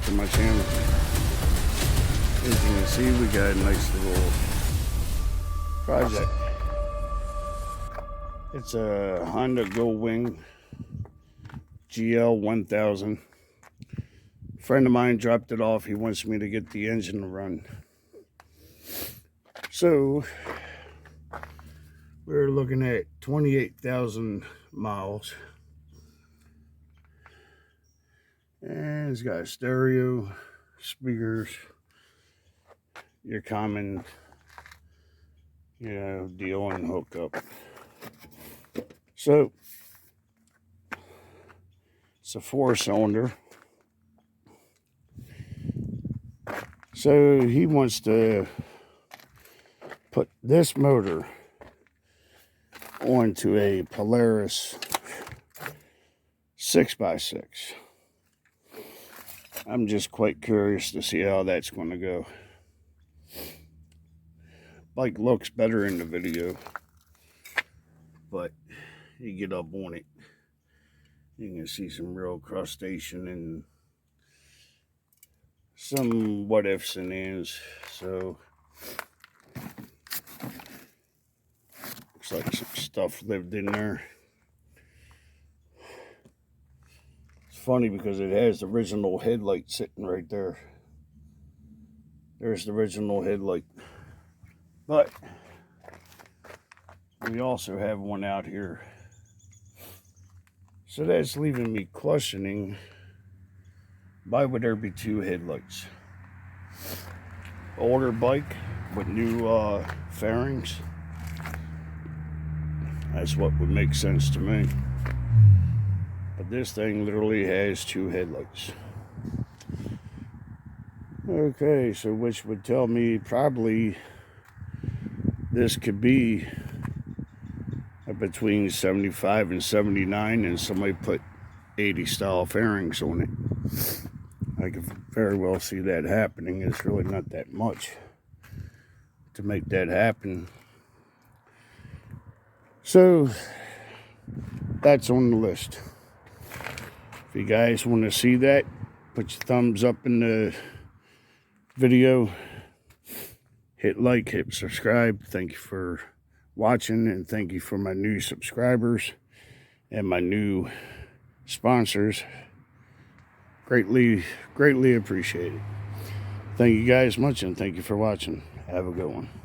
back to my channel. As you can see, we got a nice little project. It's a Honda Goldwing GL1000. A friend of mine dropped it off. He wants me to get the engine to run. So we're looking at 28,000 miles. And it's got stereo, speakers, your common, deal and hookup. So it's a 4-cylinder. So he wants to put this motor onto a Polaris 6x6. I'm just quite curious to see how that's going to go. Bike looks better in the video, but you get up on it, you can see some real crustacean and some what ifs and ands. So looks like some stuff lived in there. It's funny because it has the original headlight sitting right there. There's the original headlight. But we also have one out here. So that's leaving me questioning, why would there be 2 headlights? Older bike with new fairings. That's what would make sense to me. But this thing literally has 2 headlights. Okay, so which would tell me probably this could be between 75 and 79, and somebody put 80 style fairings on it. I could very well see that happening. It's really not that much to make that happen. So that's on the list. If you guys want to see that, put your thumbs up in the video. Hit like, hit subscribe. Thank you for watching, and thank you for my new subscribers and my new sponsors. Greatly appreciate it. Thank you guys much, and thank you for watching. Have a good one.